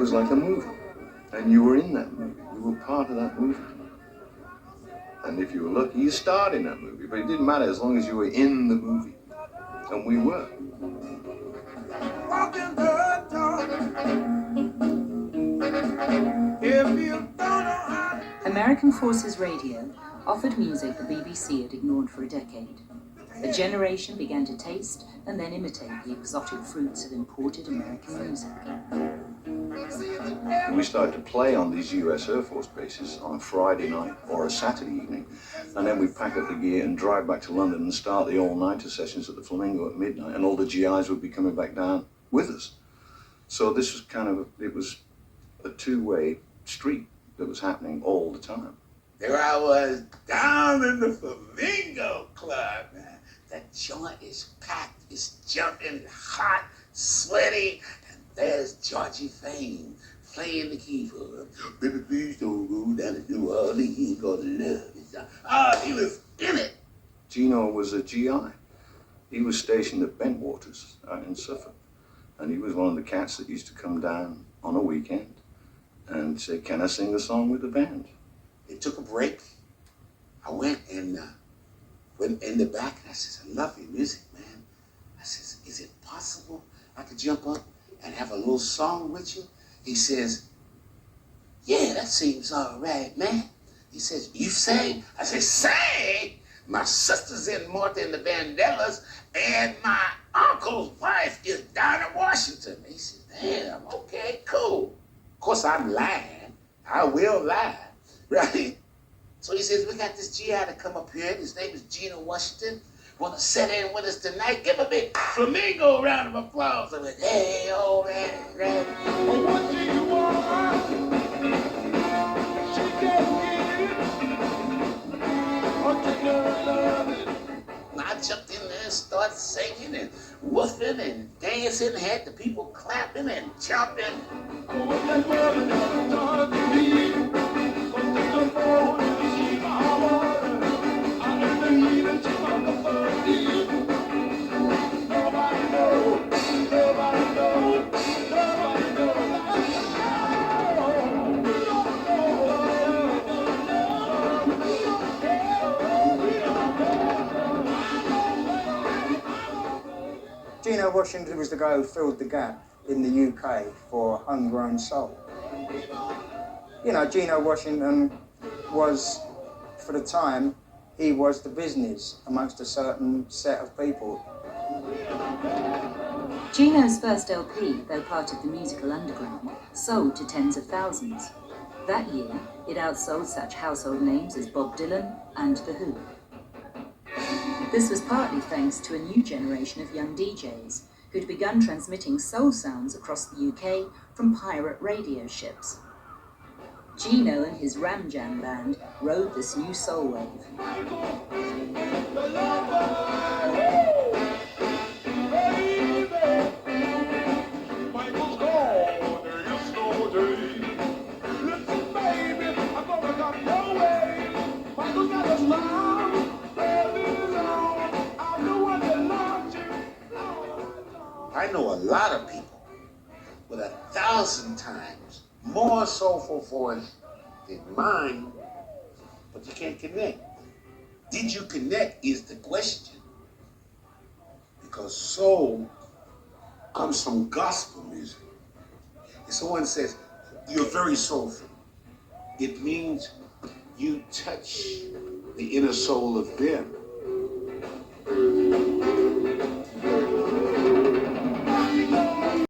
was like a movie, and you were in that movie. You were part of that movie. And if you were lucky, you starred in that movie. But it didn't matter as long as you were in the movie. And we were. American Forces Radio offered music the BBC had ignored for a decade. A generation began to taste and then imitate the exotic fruits of imported American music. We started to play on these US Air Force bases on a Friday night or a Saturday evening, and then we'd pack up the gear and drive back to London and start the all-nighter sessions at the Flamingo at midnight, and all the GIs would be coming back down with us. So this was it was a two-way street that was happening all the time. There I was, down in the Flamingo Club, man. That joint is packed, it's jumping, hot, sweaty, and there's Georgie Fame playing the keyboard. Baby, please don't go down to New Orleans, you ain't gonna love it. Oh, he was in it. Geno was a GI. He was stationed at Bentwaters out in Suffolk, and he was one of the cats that used to come down on a weekend and say, "Can I sing a song with the band?" They took a break. I went and went in the back, and I says, "I love your music, man." I says, "Is it possible I could jump up and have a little song with you?" He says, "Yeah, that seems all right, man." He says, "You sing?" I said, "Sing? My sister's in Martha and the Vandellas, and my uncle's wife is down in Washington." He says, "Damn, okay, cool." Of course, I'm lying. I will lie, right? So he says, "We got this GI to come up here. His name is Geno Washington. Want to sit in with us tonight? Give a big Flamingo round of applause." I'm like, "Hey, old man, right?" Oh, what do you want? She can't get it. Oh, take her love it. I jumped in there and started singing and woofing and dancing, had the people clapping and jumping. Oh, that mother never taught me. Geno Washington was the guy who filled the gap in the UK for homegrown soul. You know, Geno Washington was, for the time, he was the business amongst a certain set of people. Geno's first LP, though part of the musical underground, sold to tens of thousands. That year, it outsold such household names as Bob Dylan and The Who. This was partly thanks to a new generation of young DJs who'd begun transmitting soul sounds across the UK from pirate radio ships. Geno and his Ram Jam band rode this new soul wave. I know a lot of people with 1,000 times more soulful voice than mine, but you can't connect. Did you connect is the question. Because soul comes from gospel music. If someone says, "You're very soulful," it means you touch the inner soul of them.